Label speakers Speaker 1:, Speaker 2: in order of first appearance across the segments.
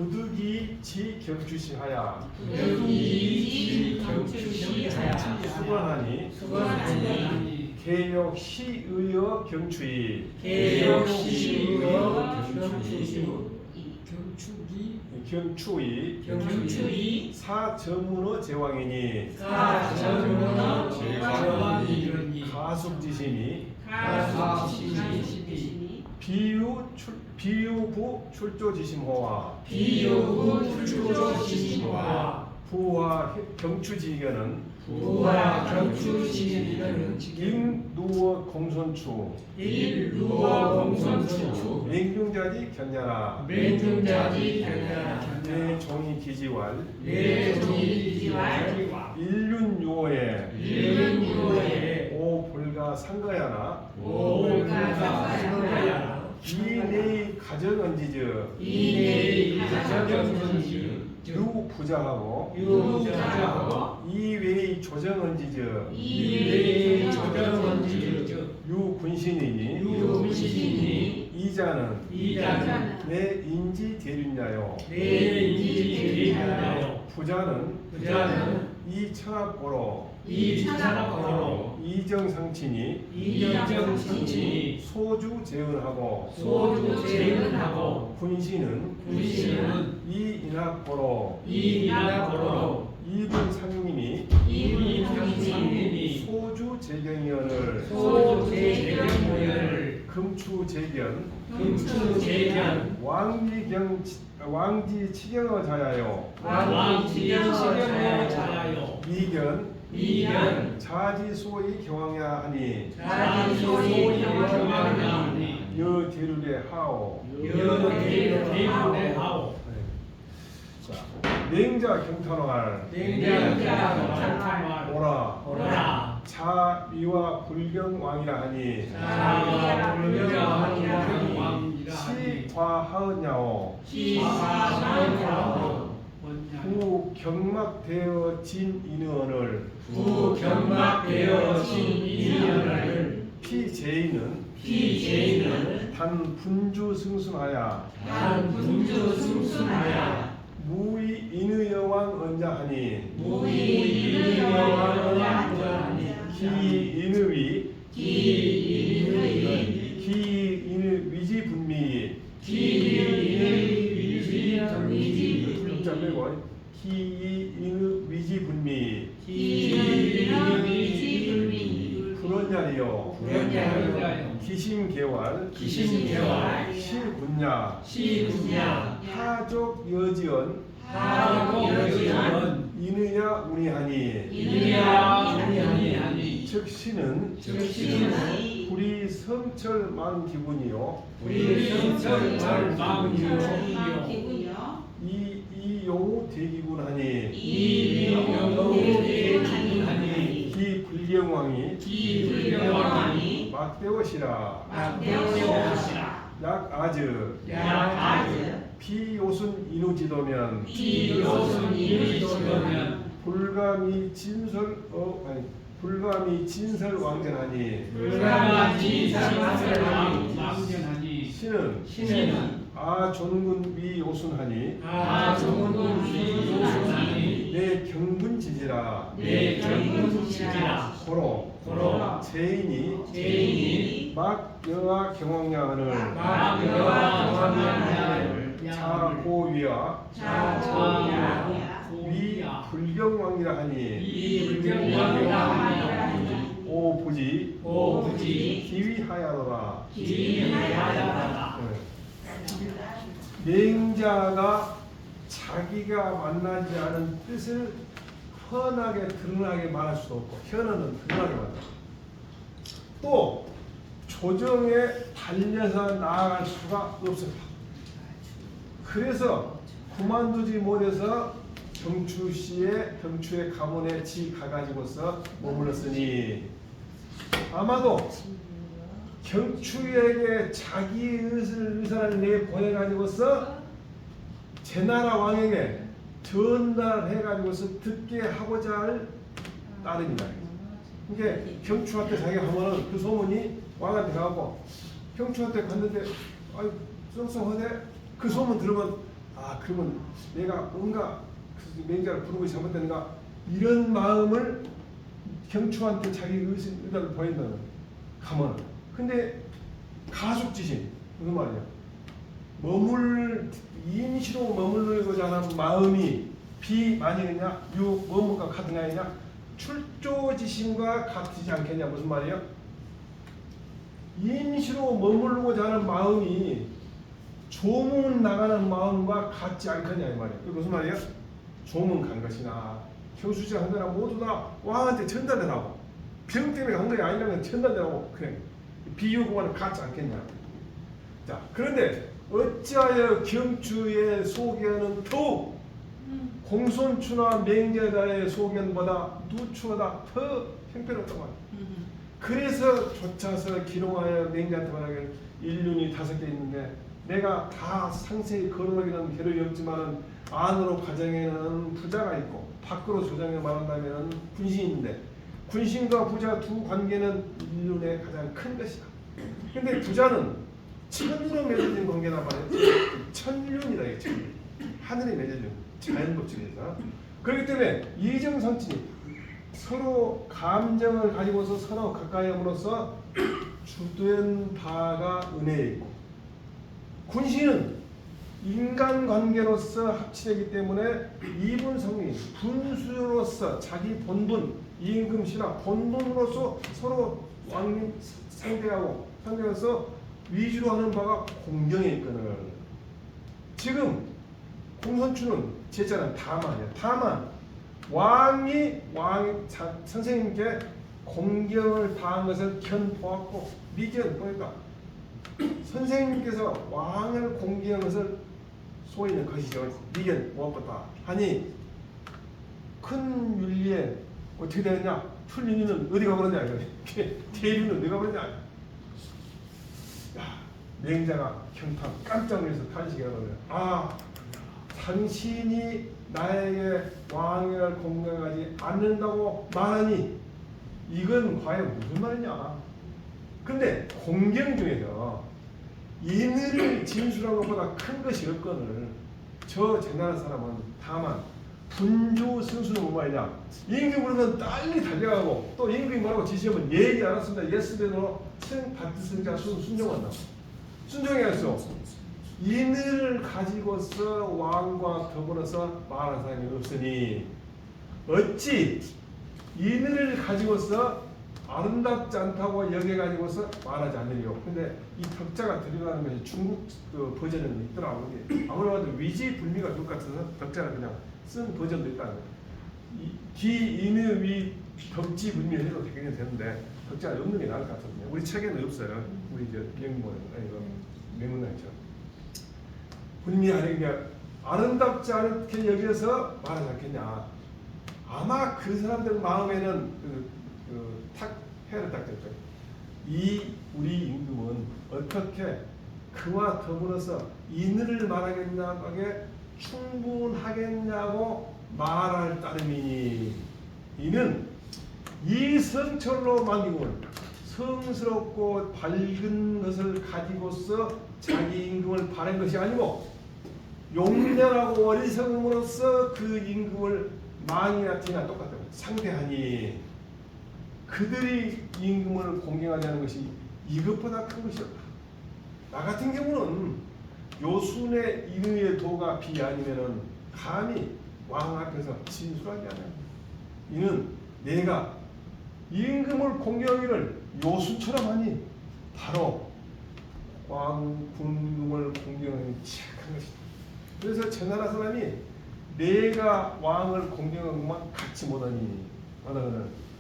Speaker 1: 부득이 지경추시하야 수건하니 개역 시의여 경추이 경추이 사정문어 제왕이니 가숙지심이 비유부 출조지심호와 부와 경추지견은 인루어 공손추 맹중자지 견냐라 내 종이 기지왈 일륜요에 오 볼가 상가야나 이내의 가정언지즈 유 부자하고 이외의 조정언지즈 유 군신이니 이자는 내 인지 대륜야요 부자는 이 천하고로 이정상친이 소주 재은하고 군신은 이 인학고로 이분 상님이 소주 재경연을 금추재견 왕지 치경어 자야요 미견 자지소의 경황야 하니 여 대륙의 하오 맹자 경탄활 오라 자위와 불경왕이라 하니 시과하은야오 부 경막되어 진 인의언을 피제인은 단 분주 승순하야 무의 인의여왕 언자하니 기인의 위지분미 기인의 위지분미 불원자리요 기심개활 시군야 하족 여지언 이느냐 우니하니 즉시는 우리 성철만 기분이요 이용 대기군하니 기불경왕이 막대엇이라 약아즈 비요순 인우지도면 불감이 진설 왕전하니 신은 아존군 위요순하니 내 경분지지라 고로 제인이 막여와 경왕야을 자고위와 위 불경왕이라 하니 오부지 기위하야로라 맹자가 자기가 만나지 않은 뜻을 흔하게 드러나게 말할 수도 없고 현어는 드러나게 말한다. 또 조정에 달려서 나아갈 수가 없습니다. 그래서 그만두지 못해서 경추의 가문에 가가지고서 머물렀으니 아마도 경추에게 자기 의사를 내보내가지고서 제나라 왕에게 전달해가지고서 듣게 하고자 할 따름이다. 그러니까 경추한테 자기가 하면은 그 소문이 왕한테 가고 경추한테 갔는데 아이 썽썽하네 그 소문 들으면 그러면 내가 뭔가 맹자를 부르고 잘못됐는가 이런 마음을 경추한테 자기 의사를 보인다는 가면. 근데 가숙지심 무슨 말이야? 임시로 머물고자 하는 마음이 비만이냐 뭐뭐가 같은 게 아니냐 출조지심과 같지 않겠냐 무슨 말이야? 임시로 머물고자 하는 마음이 조문 나가는 마음과 같지 않겠냐 이 말이야. 그게 무슨 말이야? 조문 간 것이나 교수지 한 거나 모두 다 왕한테 전달되라고 병 때문에 간 거야 아니라면 전달되라고 그래. 비유구와는 같지 않겠냐. 자 그런데 어찌하여 경추의 소견은 더욱 공손추나 맹자의 소견보다 누추보다 더 형편없단 말이야. 그래서 쫓아서 기롱하여 맹자한테 말하기를 일륜이 5개 있는데 내가 다 상세히 거론하기는 겨를이 없지만은 안으로 가정에는 부자가 있고 밖으로 조장에 말한다면 군신이 있는데 군신과 부자 두 관계는 인륜의 가장 큰 것이다. 근데 부자는 천으로 맺어진 관계란 말이야. 천륜이다 이게 천륜. 하늘이 맺어진 자연법칙에서. 그렇기 때문에 이정성친이 서로 감정을 가지고서 서로 가까이 함으로써 주된 바가 은혜에 있고 군신은 인간관계로서 합치되기 때문에 이분성리 분수로서 자기 본분 임금시나 본분으로서 서로 왕님 상대해서 위주로 하는 바가 공경에 있거늘. 지금 공손추는 제자는 다만이야. 다만 왕이 선생님께 공경을 다한 것을 견보았고 미견 그러니까 선생님께서 왕을 공경한 것을 소위는 것이죠. 미견 무엇보다 하니 큰 윤리에 어떻게 되느냐? 풀윤리는 어디 가버렸냐? 대륜은 어디 가버렸냐? 야, 맹자가 경탄 깜짝 놀라서 탄식해버려요. 당신이 나에게 왕을 공경하지 않는다고 말하니 이건 과연 무슨 말이냐? 근데 공경 중에서 인의를 진술한 것보다 큰 것이 없거늘. 저 제나라 사람은 다만 분조 승수는 뭐 말이냐? 임금이 부르면 빨리 달려가고 또 임금이 뭐라고 지시하면 예의 알았습니다. 예스대로 받듣은 자 순종한다. 순종해야죠. 인의를 가지고서 왕과 더불어서 말하는 사람이 없으니 어찌 인의를 가지고서 아름답지 않다고 여겨가지고서 말하지 않으리요. 근데 이 덕자가 들어가는 것이 중국 그 버전은 있더라고요. 아무래도 위지불미가 똑같아서 덕자를 그냥 쓴 버전도 있다는 거예요. 기인의 위 덕지불미 해도 되긴 되는데 덕자가 없는 게 나을 것 같거든요. 우리 책에는 없어요. 우리 명문학처럼. 불미하는 게 아름답지 않게 여겨서 말하지 않겠냐. 아마 그 사람들 마음에는 해를 딱 졌죠. 이 우리 임금은 어떻게 그와 더불어서 인을 말하겠냐고에 충분하겠냐고 말할 따름이니 이는 이 성철로 만기고 성스럽고 밝은 것을 가지고서 자기 임금을 바란 것이 아니고 용렬하고 어리석음으로써 그 임금을 망이나 티나 똑같다고 상대하니 그들이 임금을 공경하지 않는 것이 이것보다 큰 것이 없다. 나 같은 경우는 요순의 인의의 도가 비 아니면은 감히 왕 앞에서 진술하지 않아요. 이는 내가 임금을 공경하기를 요순처럼 하니 바로 왕 군금을 공경하는 착한 것이다. 그래서 제나라 사람이 내가 왕을 공경한 것만 갖지 못하니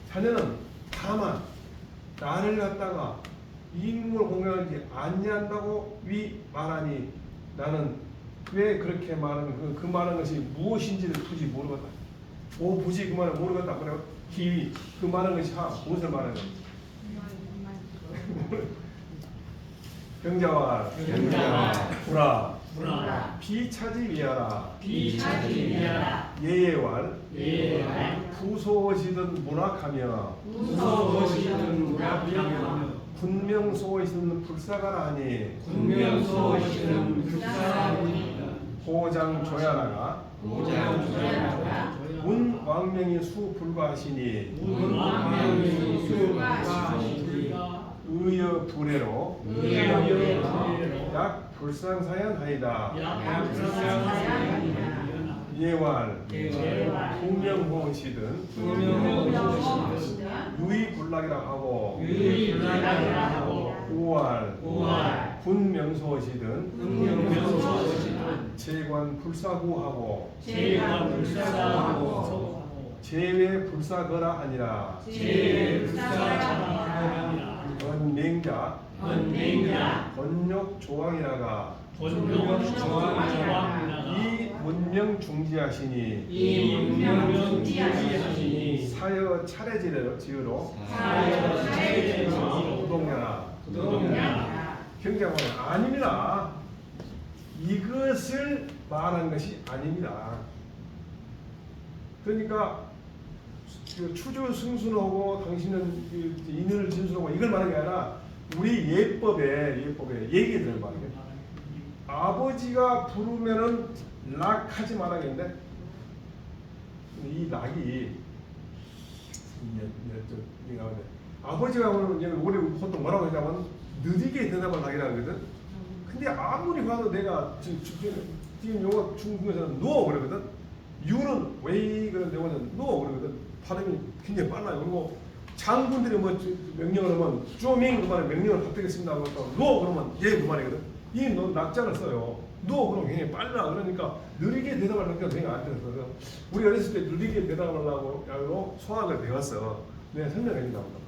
Speaker 1: 자네는 다만 나를 갖다가 임금을 공경하지 아니한다고 말하니 나는 왜 그렇게 말하는 그 말하는 것이 무엇인지를 굳이 모르겠다. 굳이 그 말을 모르겠다. 그래 기위 그 말하는 것이 무엇을 말하는 건지. 병자와 불아 비차지 위하라 예예왈 부소시든 문학하며 분명소시든 불사가라 하니 소장 조야라가 문 왕명이 수 불과하시니 의여 불애로 약 불상사연하이다. 예왈 풍명호시든 유의불락이라 하고 오왈 분명소시든 재관 불사구하고 재외 불사거라 하니라. 언맹자 권욕 조왕이라가 이 문명 중지하시니 사여 차례지로 도동냐나 경쟁하면 아닙니다. 이것을 말한 것이 아닙니다. 그러니까 추주 승순하고 당신은 인을 진술하고 이걸 말하는 게 아니라 우리 예법에 얘기들을 말하는 거예요. 아버지가 부르면은 락하지 말아야겠는데 이 락이 아버지가 오늘 우리 보통 뭐라고 하냐면 느리게 대답을 하기라 하거든. 근데 아무리 봐도 내가 지금 영어 중국에서는 no 그러거든. you는 way 그런 영어는 no 그러거든. 발음이 굉장히 빨라요. 그리고 장군들이 뭐 명령을 하면 쪼밍 그 말에 명령을 받들겠습니다 하고 no 그러면 예 그 말이거든. 이 낙장을 써요. no 그러면 굉장히 빨라. 그러니까 느리게 대답을 하니까 굉장히 안 돼서 우리 어렸을 때 느리게 대답을 하려고 수학을 배웠어. 내가 설명해 준다고.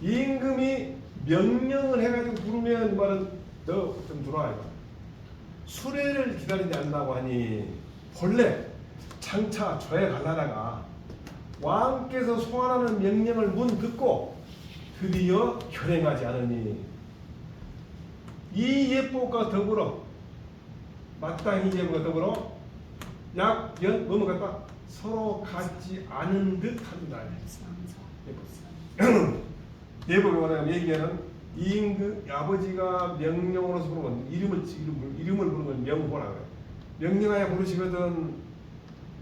Speaker 1: 임금이 명령을 해가지고 부르면 이 말은 너 좀 들어와 이거. 수레를 기다리지 않는다고 하니 본래 장차 저에 갈라다가 왕께서 소환하는 명령을 문 듣고 드디어 결행하지 않으니 이 예법과 더불어 마땅히 이 예법과 더불어 약연 뭐뭐 같다 서로 같지 않은 듯합니다. 예법이 뭐냐면 얘기하는 임금 아버지가 명령으로서 부르면 이름을 부르는 건 명호라고 해요. 명령하여 부르시거든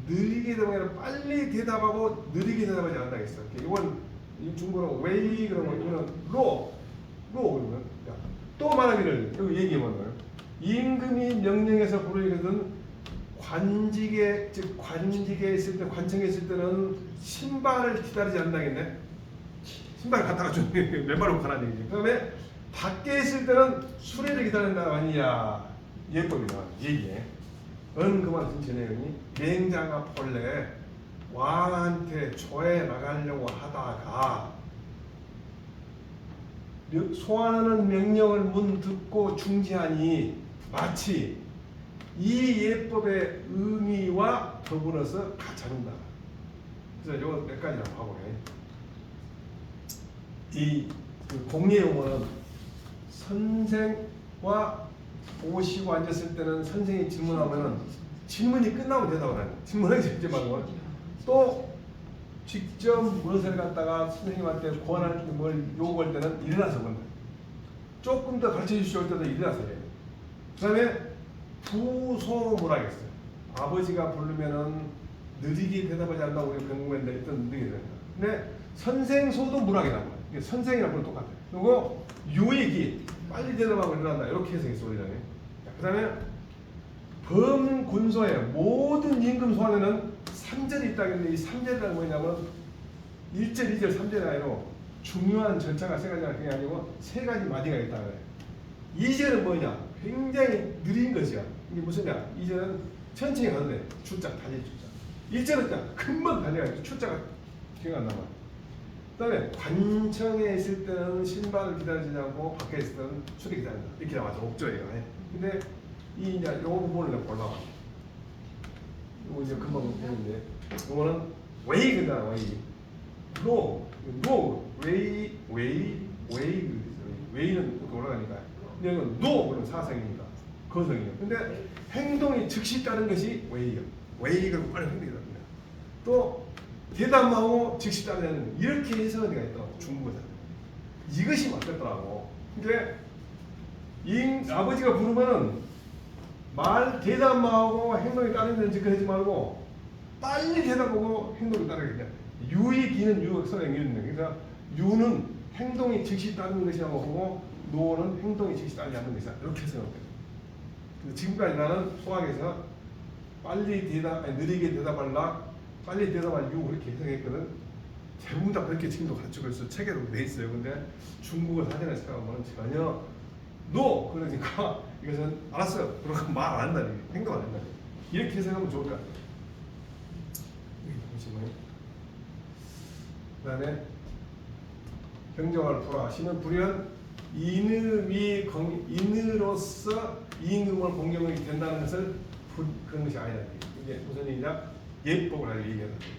Speaker 1: 느리게 대답하면 빨리 대답하고 느리게 대답하지 않는다 했어. 이건 중국어로 웨이 그러면 이거는 로 그러면 또 말하기를 여기 얘기하면 임금이 명령해서 부르거든 관직에 즉 관직에 있을 때 관청에 있을 때는 신발을 기다리지 않는다겠네. 신발 갖다가 좀 맨발로 가라는 얘기지. 그다음에 밖에 있을 때는 수레를 기다린다고 하니야. 예법이다. 얘기해. 그만 전해니 맹자가 본래 왕한테 조에 나가려고 하다가 소환하는 명령을 문 듣고 중지하니 마치 이 예법의 의미와 더불어서 같이한다. 그래서 요거 몇 가지라고 하고 해. 이 공예 용어는 선생과 오시고 앉았을 때는 선생이 질문하면은 질문이 끝나면 대답을 하는 질문하기 직접 말고 또 직접 무엇을 갖다가 선생님한테 권할 뭘 요구할 때는 일어나서 본다. 조금 더 가르쳐 주시오 할 때도 일어나서 해요. 그 다음에 부소무라겠어요. 아버지가 부르면은 느리게 대답하지 않는다고 우리 공부했는데 일단 느리게 된다. 근데 선생소도 무락이란 말이야. 선생이랑 그건 똑같아요. 그리고 유익이 빨리 대답하고 일어난다. 이렇게 해서 소리잖아요. 그 다음에 범군소의 모든 임금 소환에는 3절이 있다는데 이 3절이라는 뭐냐면 1절, 2절, 3절이 아니라 중요한 절차가 세 가지가 그게 아니고 세 가지 마디가 있다 그래. 2절은 뭐냐? 굉장히 느린 것이야. 이게 무슨냐? 2절은 천천히 가도 돼. 출장, 달릴 출장. 1절은 그냥 금방 달려가지고 출자가 기억 안 남아. 그 다음에 관청에 있을 때는 신발을 기다리지 않고 밖에 있을 때는 수리 기다린다. 이렇게 나와서 옥조예요. 근데 이 이제 요 부분을 내가 골라봐. 이거 이제 금방 보는데 이거는 웨이 그다 웨이. 노 웨이는 이렇게 올라가니까. 근데 이건 노 그러면 사성입니다. 거성이에요. 근데 행동이 즉시 따른 것이 웨이요. 웨이 그러면 빨리 행동이 따릅니다. 또 대담하고 즉시 따르는 이렇게 해석은 내가 있다고 중국어에서 이것이 맞겠더라고. 근데 아버지가 부르면은 말 대답하고 행동이 따르는 짓거리지 말고 빨리 대답하고 행동이 따르게. 유의 기는 유 서로 연결되는. 그러니까 유는 행동이 즉시 따르는 것이라고 하고 노는 행동이 즉시 따르지 않는 것이다. 이렇게 생각해요. 지금까지 나는 수학에서 빨리 느리게 대답하려 빨리 대답할 유 그렇게 해석했거든. 대부분 다 그렇게 지금도 가르치고 있어. 책에도 돼 있어요. 근데 중국어 사전에 생각하면 전혀 노! 그러니까 이것은 알았어요. 그러고 말 안 한다. 행동 안 한다. 이렇게 해석하면 좋을 것 같아요. 보시면 그 다음에 경정을 불하시는 불연 인으로서 임금을 공경이 된다는 것을 그런 것이 아니다. 이게 무슨 얘기냐? 예법을 하려 얘기하는 거예요.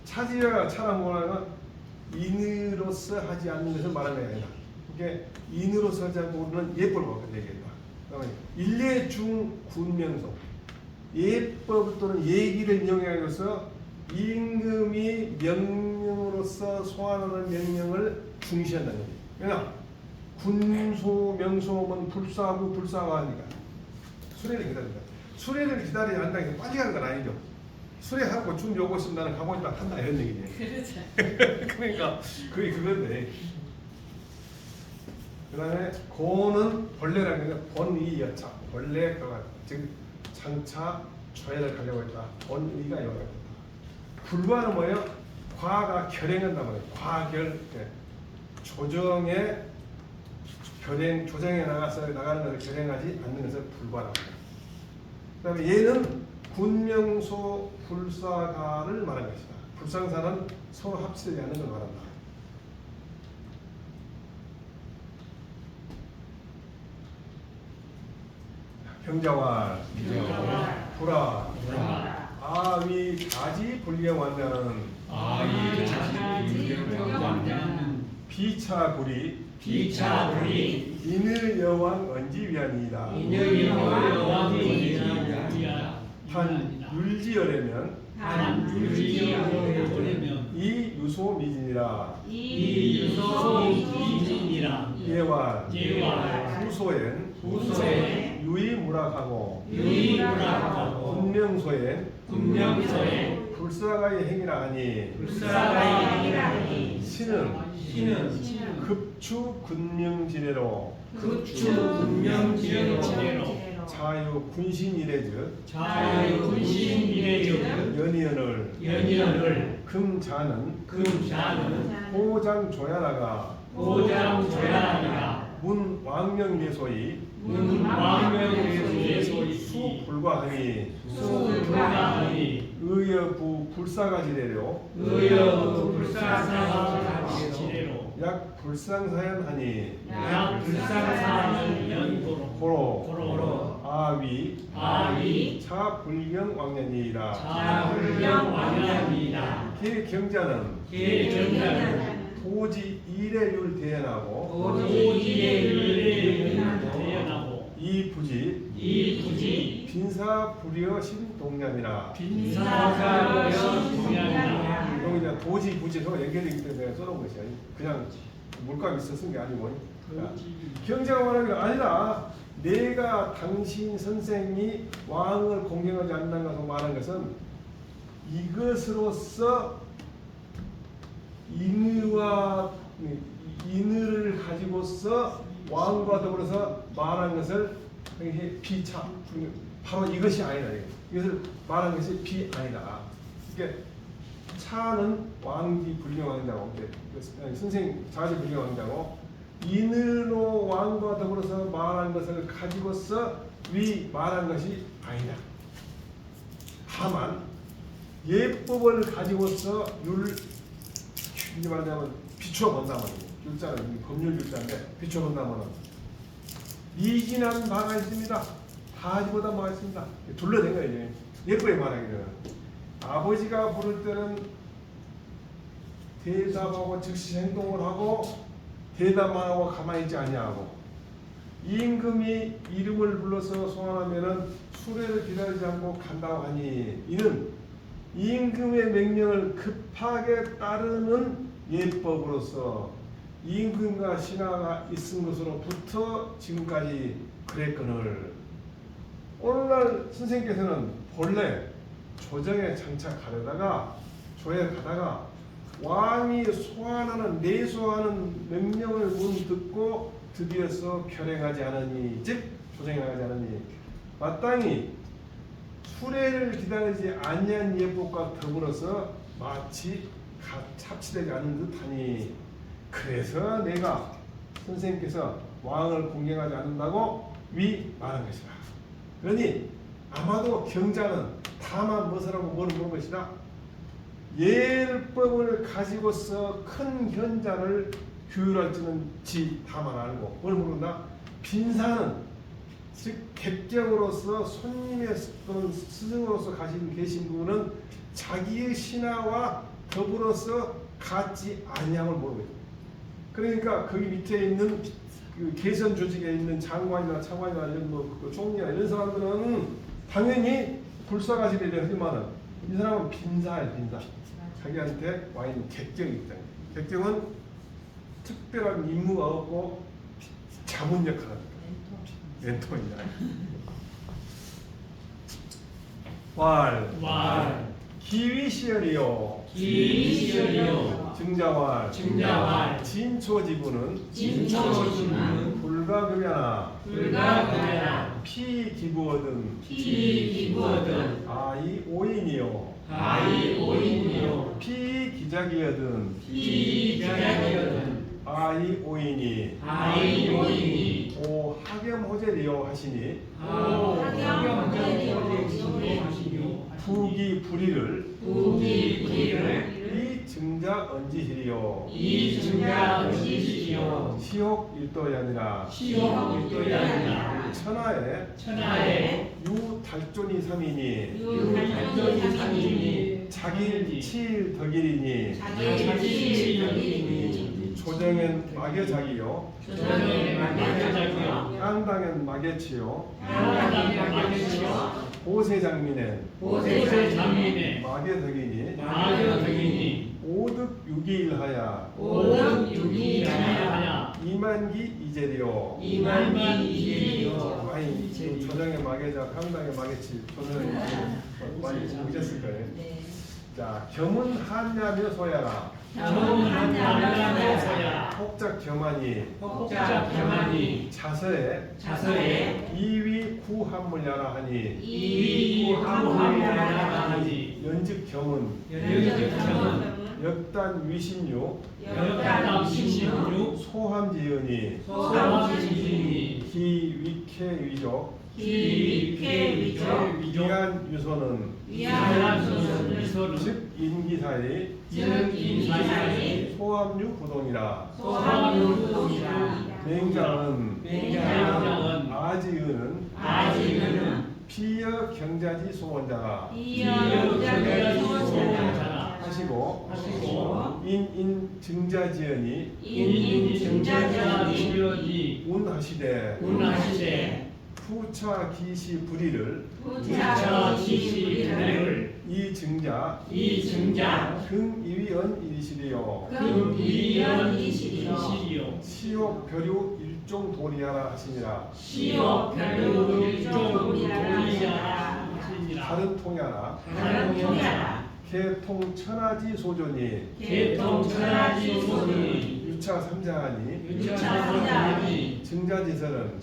Speaker 1: 차지와 차라모라는 인으로서 하지 않는 것을 말하는 게 아니라 이게 인으로서 하지 않고는 예법을 얘기했다. 그다음에 일례 중 군명소 예법 또는 얘기를 이용해서 임금이 명령으로서 소환하는 명령을 중시한다는 거예요. 왜냐? 군소 명소면 불사하고 불사가 하니까 수레를 기다린다. 수레를 기다려야 한다는 게 빨리 가는 건 아니죠. 수레하고 준비 오고 있으면 나는 가고 있다 한다 이런 얘기네.
Speaker 2: 그렇죠.
Speaker 1: 그러니까 그게 그건데. 그다음에 고는 본래라는 게 본의 여차 본래가 즉 장차 조회를 가려고 했다. 본의가 이거다. 불과는 뭐예요? 과가 결행한단 말이에요. 과결 조정에 결행 조정에 나가는 것을 결행하지 않는 것을 불과라고 합니다. 그다음에 얘는 군명소 불사가를 말하는 것이다. 불상사는 서로 합치지 않는 걸 말한다. 경자왈 불아 아위 가지 불경왕자는 비차구리 인을 여왕 언지위안이다. 단 율지어려면 이 유소 미진이라. 예와 후소엔 유의무락하고 군명소엔 불사가의 행위라 하니 신은 급추 군명지례로 자유 군신이래즉 연이언을 금자는 호장조야라가 문왕명예소이 수불과하니 의여부 불사가지례로 약 불상사연하니 고로 아위 차불경왕년이라. 계경자는 도지 일회율 대연하고 이 부지 빈사 불여 신동량이라. 여기 이제 도지 부지 서로 연결되기 때문에 내가 써놓은 것이 아니 그냥 물감 있어 쓴 게 아니고. 경자가 말하는 게 아니라 내가 당신 선생이 왕을 공경하지 않는다고 말한 것은 이것으로서 인의를 가지고서 왕과 더불어서 말한 것을 비차 바로 이것이 아니다. 이것을 말한 것이 비 아니다. 이게 차는 왕지 불경왕자고 선생 자지 불경왕자고 인으로 왕과 더불어서 말한 것을 가지고서 말한 것이 아니다. 다만 예법을 가지고서 이제 말하자면 비추어 본다면 율자는 법률 율자인데 비추어 본다면 미진한 바가 있습니다. 다지보다 뭐가 있습니다. 둘러댄 거예요. 예법에 말하기는 아버지가 부를 때는 대답하고 즉시 행동을 하고 대답만 하고 가만히 있지 아니하고 임금이 이름을 불러서 소환하면은 수레를 기다리지 않고 간다고 하니 이는 임금의 명령을 급하게 따르는 예법으로서 임금과 신하가 있은 것으로부터 지금까지 그랬거늘. 오늘날 선생님께서는 본래 조정에 장착하려다가 조에 가다가 왕이 소환하는 내소하는 명령을 문 듣고 드디어서 결행하지 않으니, 즉 조정에 나가지 않으니 마땅히 수레를 기다리지 아니한 예법과 더불어서 마치 합치되지 않은 듯하니, 그래서 내가 선생님께서 왕을 공경하지 않는다고 말한 것이라. 그러니 아마도 경자는 다만 무엇이라고 물은 것이다. 예법을 가지고서 큰 현자를 규율할지는 다만 알고, 뭘 모른다? 빈사는 즉 객경으로서 손님의 또는 스승으로서 계신 분은 자기의 신하와 더불어서 같지 아니함을 모르고 있다. 그러니까 거기 밑에 있는 그 개선 조직에 있는 장관이나 차관이나 이런 그 총리나 이런 사람들은 당연히 불사가시리려 하지만은 이 사람은 빈사예요, 빈사. 자기한테 와 있는 객경이기 때문에. 객경은 특별한 임무가 없고 자문 역할을 합니다. 멘토입니다. 왈 기위시열이요 증자왈 진초지부는 불가급야나 피기부어든 아이오인이요 피기작이여든 아이오인이 오 학염호재리요 하시니 부기 불의를 이 증자 언지시리요 시옥 일도이 아니라 천하에 유달존이 삼이니 자길 칠 덕일이니 조정엔 막여자기요 향당엔 막여치요 보세장민엔 막여덕이니 오득 유기일하야 이만기 이재리요 아니 조정의 막여자 향당의 막여치 조정의 많이 보셨을 거예요. 자, 겸은 한야며 소야라 혹작 겸하니 자서에 이위 구한물야라 하니 연즉 겸은 역단 위신유 소함지연이 기위쾌위족 위한 유소는 즉 인기사의 소함유 부동이라. 맹장은 아지은은 피여 경자지 소원자라 하시고 인인 증자지연이 운하시되 후차 기시 불의를 이 증자 금이위언 일이시리요 시옥 벼류 일종 도리하라 하시니라. 다른 통야라 개통 천하지 소존이 유차 삼자하니 증자지설은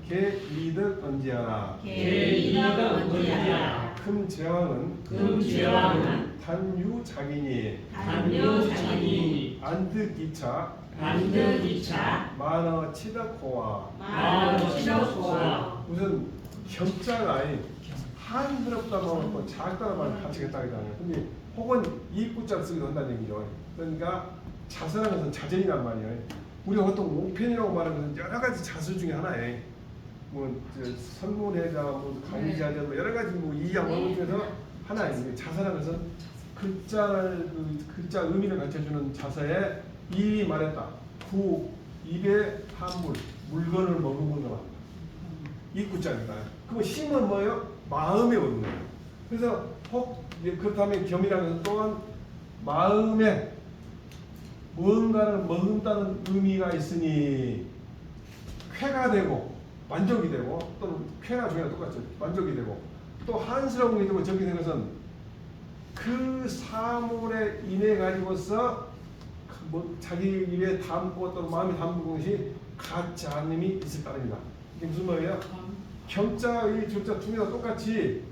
Speaker 1: 개이득 언지하라. 금 제왕은 단유작이니 안득이차 만어 치덕호와 우선 경자가 한스럽다고 작다는 말을 같이겠다 하잖아요. 근데 혹은 이구자를 쓰기도 한다는 얘기죠. 그러니까 자서라는 것은 자전이란 말이에요. 우리가 보통 옥편이라고 말하는 것은 여러 가지 자서 중에 하나에 선문회자, 강의자자 여러 가지 이양 언어 중에서 하나예요. 자서라는 것은 글자 의미를 가르쳐주는 자서에 이 말했다. 구 입에 한물 물건을 머금으라. 이구자입니다. 그럼 심은 뭐예요? 마음에 오는 거예요. 그래서 그렇다면 겸이라는 것은 또한 마음에 무언가를 머금다는 의미가 있으니 쾌가 되고 만족이 되고 또는 쾌나 조나 똑같죠. 만족이 되고 또 한스러운 게 되고 적게 되는 것은 그 사물에 인해 가지고서 뭐 자기 입에 담고 또 마음에 담는 것이 같지 않음이 있을 따릅니다. 이게 무슨 말이에요? 겸자의 조자 두 개 다 똑같이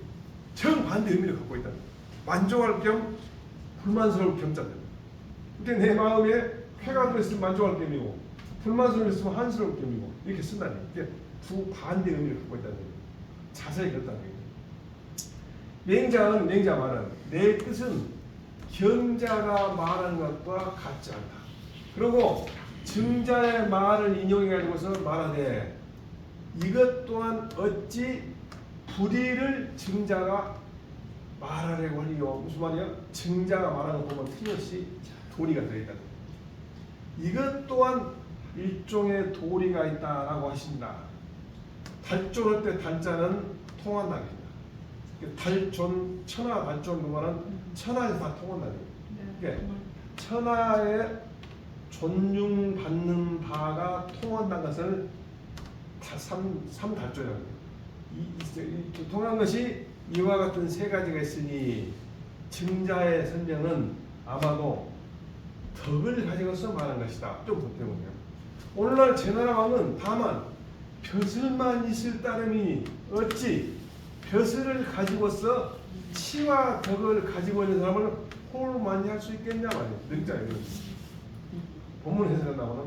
Speaker 1: 정반대 의미를 갖고 있다. 만족할 겸 불만스러울 겸자들. 그러니까 내 마음에 쾌가 들어있으면 만족할 겸이고 불만스러웠으면 한스러울 겸이고 이렇게 쓴다니. 이게 두 반대 의미를 갖고 있다는 거예요. 자세히 그렇다는 거예요. 맹자 말은 내 뜻은 경자가 말하는 것과 같지 않다. 그리고 증자의 말을 인용해 가지고서 말하되 이것 또한 어찌 불의를 증자가 말하려고 하리요. 무슨 말이야? 증자가 말하는 거 보면 틀림없이 도리가 들어있다. 이것 또한 일종의 도리가 있다라고 하신다. 달존할 때 달자는 통한다는 겁니다. 달존, 천하 달존 그거는 천하에서 다 통한다는 거예요. 그러니까 천하에 존중받는 바가 통한다는 것을 삼달존이라고 해요. 이 통한 것이 이와 같은 세 가지가 있으니 증자의 설명은 아마도 덕을 가지고서 말한 것이다. 좀 더 때문에요. 오늘날 제나라 왕은 다만 벼슬만 있을 따름이니 어찌 벼슬을 가지고서 치와 덕을 가지고 있는 사람을 홀로 많이 할 수 있겠냐 말이에요. 능자예요. 본문 해석한다고는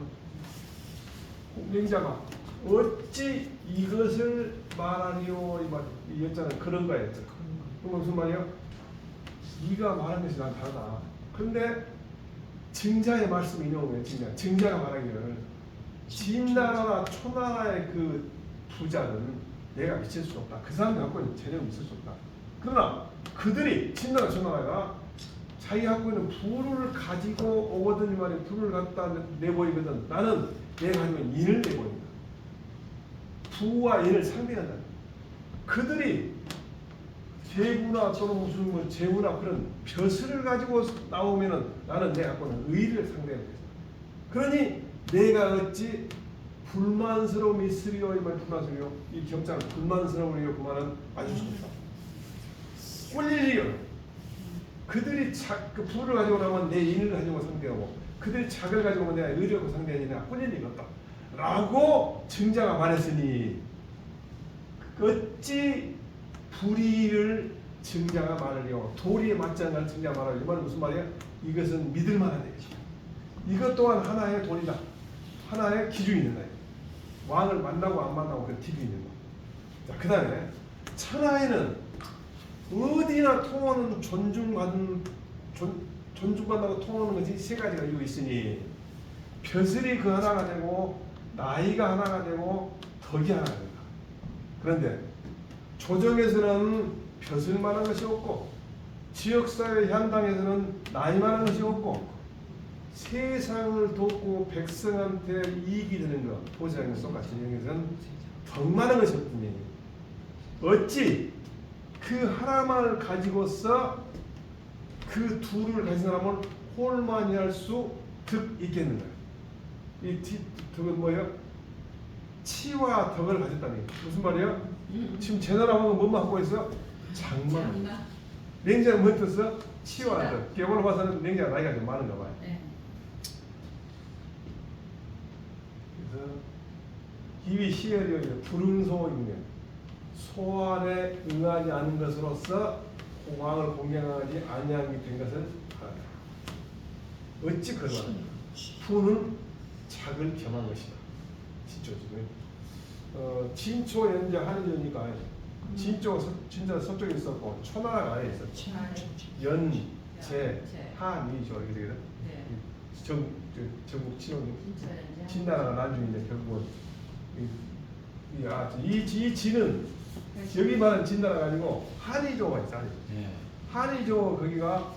Speaker 1: 능자가 어찌 이것을 말하리요 이 여자는 그런 거였죠. 그럼 무슨 말이에요? 네가 말한 것이 난 다르다. 그런데 증자의 말씀이 인용해요. 증자가 말하기를 진나라나 초나라의 그 부자는 내가 미칠 수 없다. 그 사람이 갖고 있는 재능은 있을 수 없다. 그러나 그들이 진나라 초나라가 자기 갖고 있는 부를 가지고 오거든 말에 부를 갖다 내보이거든. 나는 내가 가지고 있는 인을 내보인다. 부와 인을 상대한다. 그들이 재부나 또는 무슨 뭐 재부나 그런 벼슬을 가지고 나오면은 나는 내가 갖고 있는 의를 상대하는 거다. 그러니 내가 어찌 불만스러움이 있으리요? 이 말 불만스러워요. 이 경자는 불만스러우리요. 그 말은 맞을 수 없다. 꼴리리요. 그들이 그 부를 가지고 나오면 내 인을 가지고 상대하고 그들이 작을 가지고 오면 내가 의를 가지고 상대하니 내가 꼴릴 리가 없다. 라고 증자가 말했으니 어찌 불의를 증자가 말하려 도리에 맞지 않는 증자가 말하려 이 말은 무슨 말이야? 이것은 믿을 만한 얘기죠. 이것 또한 하나의 도리다. 하나의 기준이 있는 거예요. 왕을 만나고 안 만나고 그 기준이 있는 거예요. 자, 그 다음에 천하에는 어디나 통하는 존중받는다고 통하는 것이 세 가지가 이루어 있으니 벼슬이 그 하나가 되고 나이가 하나가 되고 덕이 하나가 된다. 그런데 조정에서는 벼슬만한 것이 없고 지역사회 현당에서는 나이만한 것이 없고 세상을 돕고 백성한테 이익이 되는 것 보장에서 똑같이 여기서는 덕만한 것이 없더니 어찌 그 하나만을 가지고서 그 둘을 가진 사람을 홀만이 할 수 있겠는가? 이 덕은 뭐예요? 치와 덕을 가졌다는 게 무슨 말이에요? 지금 제나라왕은 뭐만 하고 있어? 장만. 냉자는 뭐 뜻어? 치와 덕. 개벌로 봐서는 냉자가 나이가 좀 많은가 봐요.
Speaker 2: 네.
Speaker 1: 그래서 기위 시열이여 불응소이면 소환에 응하지 않은 것으로서 왕을 공경하지 아니하게 된 것을 알아라. 어찌 그러나 부는 작을 겸한 것이다. 진초지금 진초 연재 한의조니까 진초가 진짜 서쪽에 있었고 초나라가 안에 있었죠. 연, 제, 한의조 이렇게 되거든. 전국 치료는 진나라가 나중에 이제 결국은 이 지는 여기 말하는 진나라가 아니고 한의조가 있어. 한의조 거기가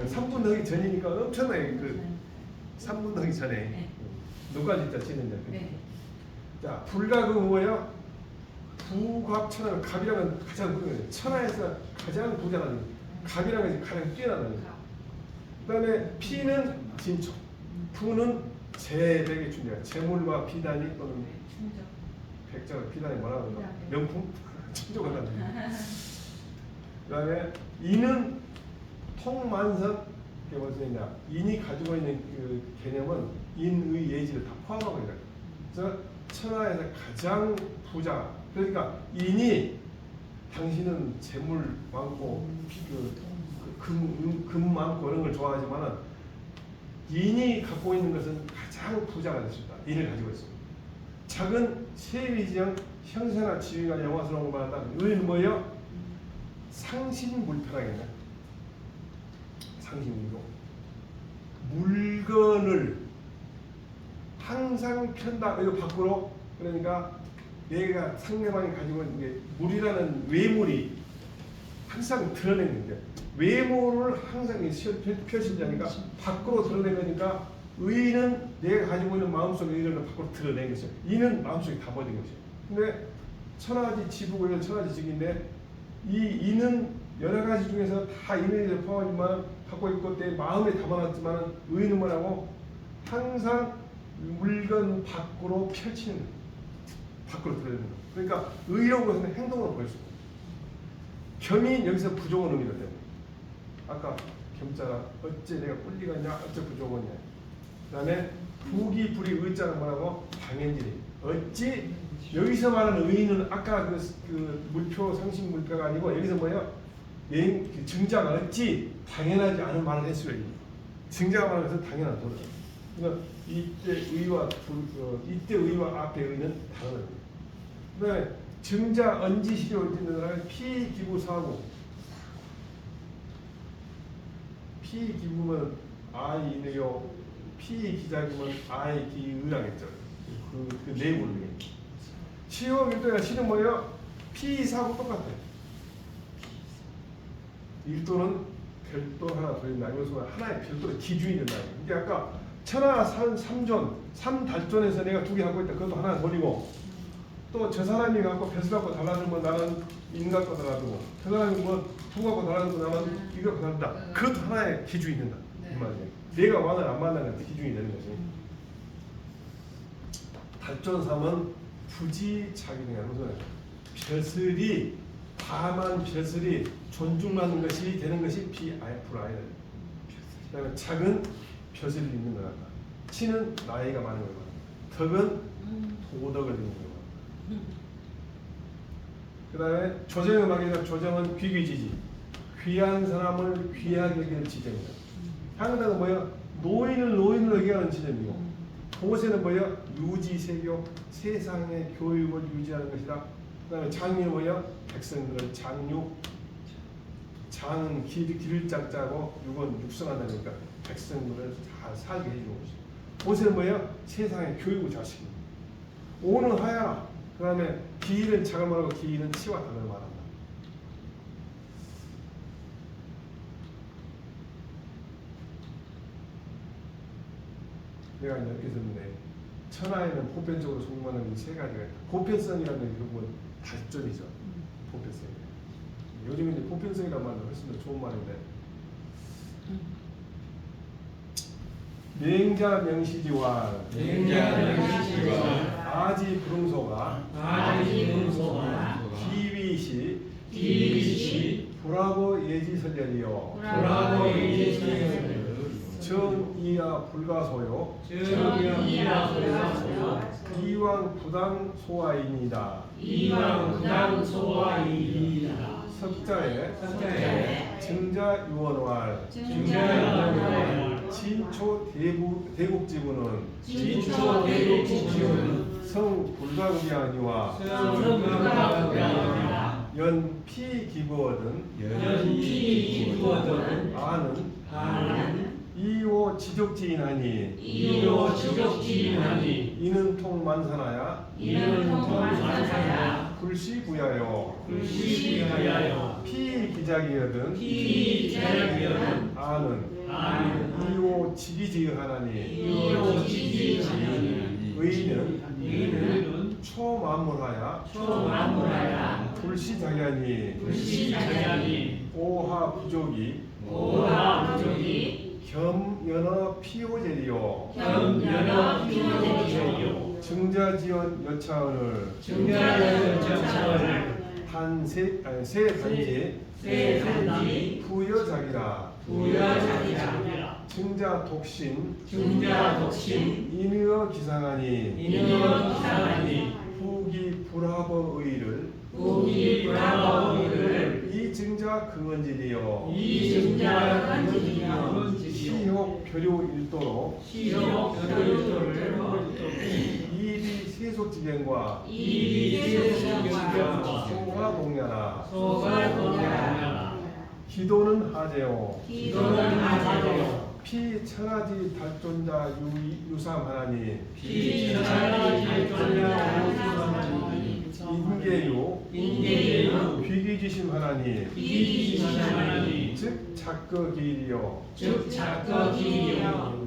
Speaker 1: 3분 하기 전이니까 엄청나게 그 3분 하기 전에 누가 진짜 치는데. 자 불가 그 뭐예요? 부갑천하 갑이라는 가장 부자는 천하에서 가장 부자라는 갑이라는 것이 가장 뛰어나는 거예요. 그다음에 피는 진초, 부는 재백의 준비야. 재물과 비단이 또는 백자가 비단이 뭐라고 그러나? 명품? 천조가 나죠. 그 다음에 인은 통만성, 이게 무슨 얘기냐? 인이 가지고 있는 그 개념은 인의 예지를 다 포함하고 있다. 그래서 천하에서 가장 부자. 그러니까 인이 당신은 재물 많고 금 많고 그런 걸 좋아하지만은 인이 갖고 있는 것은 가장 부자가 될 수 있다. 인을 가지고 있습니다. 작은 세위지형 형세나 지위가 영화스러운 것만 한다. 의는 뭐예요? 상신물편하겠네. 상신이고 물건을 항상 편다. 이거 밖으로 그러니까 내가 상대방이 가지고 있는 게 물이라는 외물이 항상 드러내는데 외모를 항상 펼치자니까 밖으로 드러내니까 의는 내가 가지고 있는 마음속의 의를 밖으로 드러내는 것이죠. 이는 마음속에 다 버린 것이죠. 근데 천하지 지부고 이런 천하지 직인데 이 이는 여러 가지 중에서 다 인을 포함하지만 갖고 있고 내 마음에 담아놨지만 의는 뭐라고 항상 물건 밖으로 펼치는 거예요. 밖으로 드러내는 거예요. 그러니까 의라고 해서 행동으로 보일 수 있어요. 겸이 여기서 부족한 의미가 돼요. 아까 겸자가 어째 내가 꿀리가냐 어째 부족하냐. 그 다음에 부기 불이 의자는 뭐라고? 당연지리. 어찌 여기서 말하는 의는 아까 그 물표 상식 물표가 아니고 여기서 뭐예요? 그 증자가 어찌 당연하지 않은 말을 했어요. 증자가 말하는 것은 당연한 소리예요. 그러니까 이때 의와 앞에 의는 다르다. 그 다음에 증자 언지시료 있는 피기부사고 피기부면 아이네요. 피기자기면 아이기의라겠죠. 그 내용을 위해. 시효 밀도가 시는 뭐예요? 피사고 똑같아요. 일도는 별도 하나 더 있나 이것은 하나의 별도의 기준이 된다. 이게 아까 천하 삼존, 삼달존에서 내가 두 개 갖고 있다. 그것도 하나 버리고 또 저 사람이 갖고 벼슬 갖고 달라지면 나는 인 갖고 달라지고 저 사람이 부 갖고 달라지면 나는 이 갖고 달라진다. 그것도 하나의 기준이 된다. 이 말이에요. 내가 왕을 안 만나는 기준이 되는 거지. 달존삼은 부지자기능이야. 무슨 벼슬이 다만 벼슬이 존중받는 것이 되는 것이 불아이다. 그다음에 작은 벼슬이 있는 것 같다. 치는 나이가 많은 것 같다. 덕은 도덕을 이루는 것 같다. 그 다음에 조정음악이다. 조정은 귀귀지지. 귀한 사람을 귀하게 여기는 지점이다. 향단은 뭐예요? 노인을 노인으로 얘기하는 지점이고 보세는 뭐예요? 유지세교, 세상의 교육을 유지하는 것이다. 그 다음에 장유는 뭐예요? 백성들을 장육, 장은 길을 짝짜고 육은 육성한다니까 백성들을 잘 살게 해주는 것이죠. 보세는 뭐예요? 세상의 교육을 자식입니다. 오는 하야, 그 다음에 기일은 작을 말하고 기일은 치와 덕을 말한다. 내가 이제 이렇게 썼는데 천하에는 보편적으로 속문하는 세 가지가 있다. 보편성이라는 게 결국은 달점이죠. 보편성. 요즘 이제 보편성이라는 말은 훨씬 더 좋은 말인데 맹자 명시지와 아지 부릉소가 기위시 불하고 예지설련이요 정이야 불가소요 이왕 부당 소아이니다 석자에 증자 유언왈 진초 대국지구는 성 불가구리아니와 연 피기부어든 아는 이오 지적지인하니 이는 통만사나야 불시부야요 피기작이여든 아는 이오 지기지하나니 의는 초만물하야 불시자기하니 오하 부족이 겸연어 피오제리요 증자지원 여차원을 세 단지 부여자기라 증자 독신 인의어 기상하니 후기 불합어 의를 이 증자 근원질이요 시효 교류 일도로 이비 세속지경과 소가 동냐나 기도는 하제요 피 천하지 달존자 유삼 하나님 인계요 비기지심 하나님 즉 작거기일이요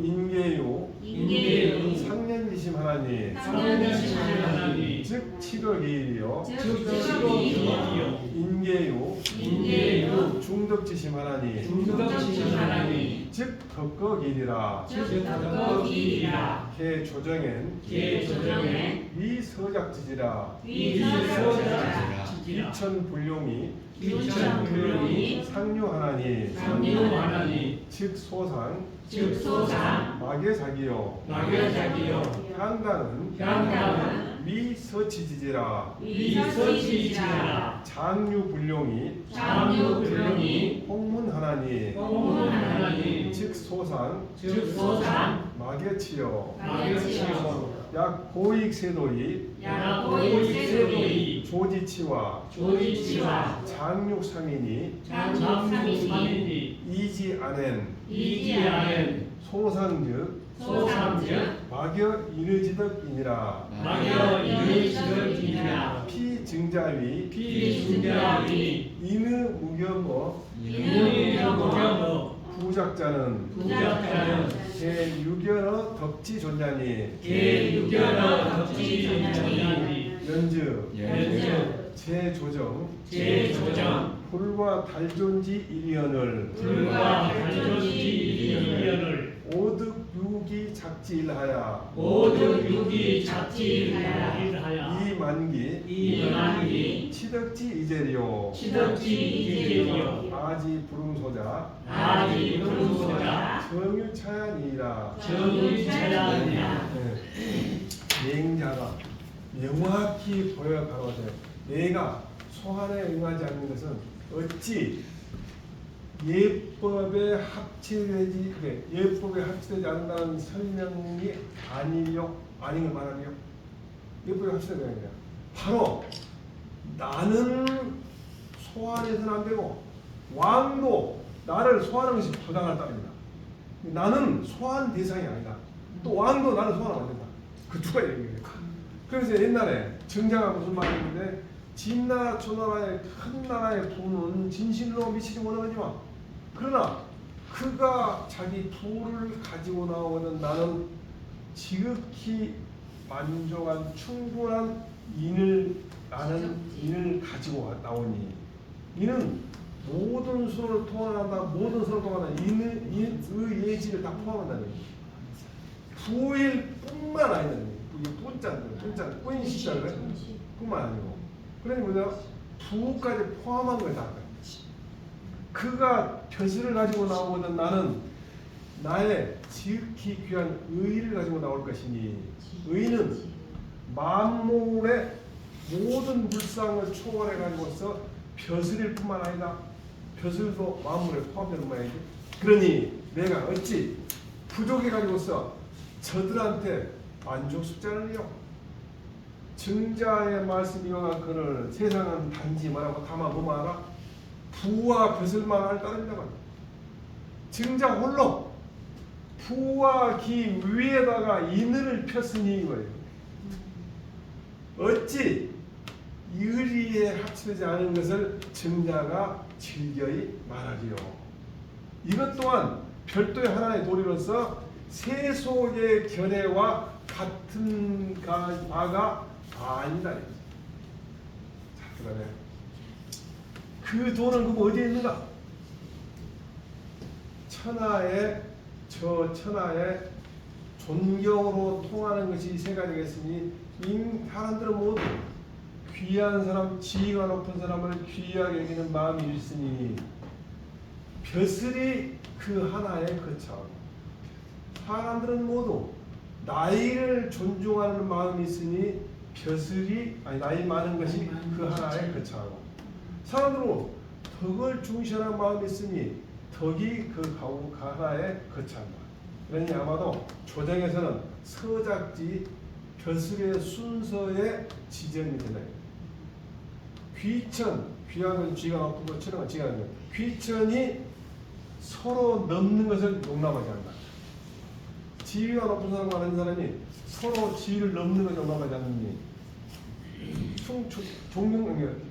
Speaker 1: 인계요 상년지심 하나님 즉 치거기일이요 인계요 중덕지심 하나님 즉 덕거기일이라 개조정엔 위서작지지라 일천불용이 상류 하나니 즉 소상 마계자기요 향당은 미서치지지라 장유불용이 홍문 하나니 즉 소상 마계치요 약 고익세도이 조지치와 장육상인이 이지아넨 소상즉 막여 이르지덕이니라 피증자위 이느 무겸어 부작자는 개유견어 덕지존자니 연즉 제조정 불과 달존지 일위원을 오득유기 작지일하야 이만기 치덕지 이제리요 아지 부름소자 정유차yan이라 맹자가 명확히 보여 가로되 내가 소환에 응하지 않는 것은 어찌 예법에 합치되지 않는다는 설명이 아닌 걸 말하며 예법에 합치되는 거야. 바로 나는 소환해서는 안 되고 왕도 나를 소환하는 것이 부당할 따릅니다. 나는 소환 대상이 아니다. 또 왕도 나를 소환하면 안 된다. 그 누가 얘기해요? 그래서 옛날에 정자가 무슨 말이 있는데 진나라 초나라의 큰 나라의 부는 진실로 미치지 원하거니와 그러나 그가 자기 부를 가지고 나오는 나는 지극히 만족한 충분한 나는 인을 가지고 나오니 이는 모든 수를 통한다. 모든 수를 통한다. 의 예지를 다 포함한다는 거예요. 부일 뿐만 아니라 뿐자는 뿐시자를 뿐만 아니고 그러니 뭐냐 부까지 포함한 거다. 그가 벼슬을 가지고 나오거든 나는 나의 지극히 귀한 의를 가지고 나올 것이니 의는 만물의 모든 불상을 초월해 가지고서 벼슬일 뿐만 아니라 벼슬도 만물에 포함되는 모양이지. 그러니 내가 어찌 부족해 가지고서 저들한테 만족스럽잖아요. 증자의 말씀이 요하거늘 세상은 단지 뭐라고 다만 뭐만 알아? 부와 벼슬만 알 따릅니다. 증자 홀로 부와 기 위에다가 인을 폈으니 이거예요. 어찌 이의리에 합치되지 않은 것을 증자가 즐겨이 말하리요. 이것 또한 별도의 하나의 도리로서 세속의 견해와 같은 바가 아니다. 자, 그다음에 그 돈은 그럼 어디에 있는가? 천하의 존경으로 통하는 것이 세 가지겠으니 사람들은 모두 귀한 사람, 지위가 높은 사람을 귀하게 여기는 마음이 있으니 벼슬이 그 하나에 거처하고 사람들은 모두 나이를 존중하는 마음이 있으니 벼슬이 나이 많은 것이 그 하나에 거처하고 사람들은 덕을 중시하는 마음이 있으니 덕이 그 하나에 거처한다. 그러니 아마도 조정에서는 서작지 벼슬의 순서의 지정이 된다. 귀천, 귀한 건 쥐가 높은 것, 천은 쥐가 높은 것. 귀천이 서로 넘는 것을 용납하지 않는다. 지위가 높은 사람과 다른 사람이 서로 지위를 넘는 것을 용납하지 않느니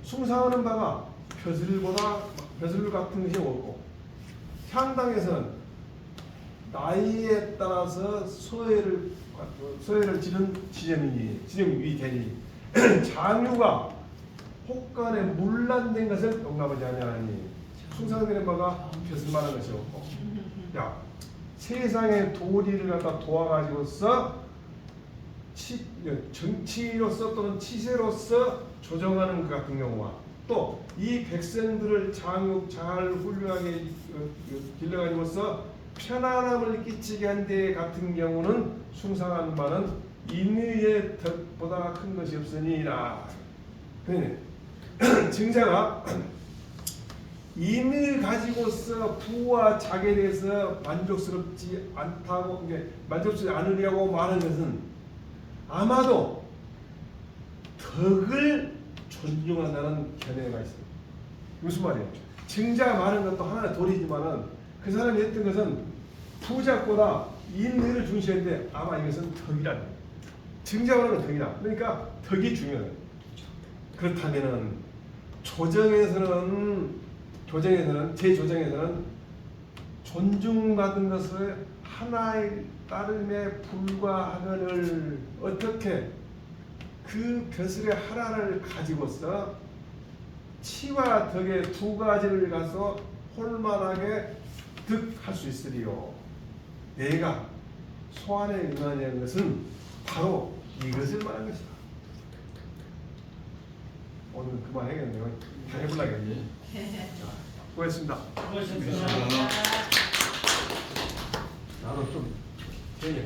Speaker 1: 숭상하는 바가 벼슬 같은 것이 없고 향당에서는 나이에 따라서 서예를 지는 지점이 되니 장유가 혹간에 물란된 것을 용납하지 아니하니 숭상되는 바가 벼슬만한 것이 없고 야 세상의 도리를 갖다 도와가지고서 정치로서 또는 치세로서 조정하는 것 같은 경우와 또 이 백성들을 장육 잘 훌륭하게 길러가지고서 편안함을 끼치게 한 데 같은 경우는 숭상한 바는 인의의 덕보다 큰 것이 없으니라. 증자가 인을 가지고서 부와 작에 대해서 만족스럽지 않다고 만족스럽지 않으려고 말하는 것은 아마도 덕을 존중한다는 견해가 있습니다. 무슨 말이에요? 증자가 말하는 것도 하나의 도리지만은 그 사람이 했던 것은 부작보다 인의를 중시했는데 아마 이것은 덕이라는 거예요. 증자가 말하는 덕이다. 그러니까 덕이 중요해요. 그렇다면은 제조정에서는 존중받은 것을 하나의 따름에 불과하거늘 어떻게 그 벼슬의 하나를 가지고서 치와 덕의 두 가지를 가서 홀만하게 득할 수 있으리요. 내가 소안에 응하는 것은 바로 이것을 말하는 것이다. 오늘 그만해야겠네요. 다 해보려겠네. 자, 수고했습니다. 나도 좀 되네.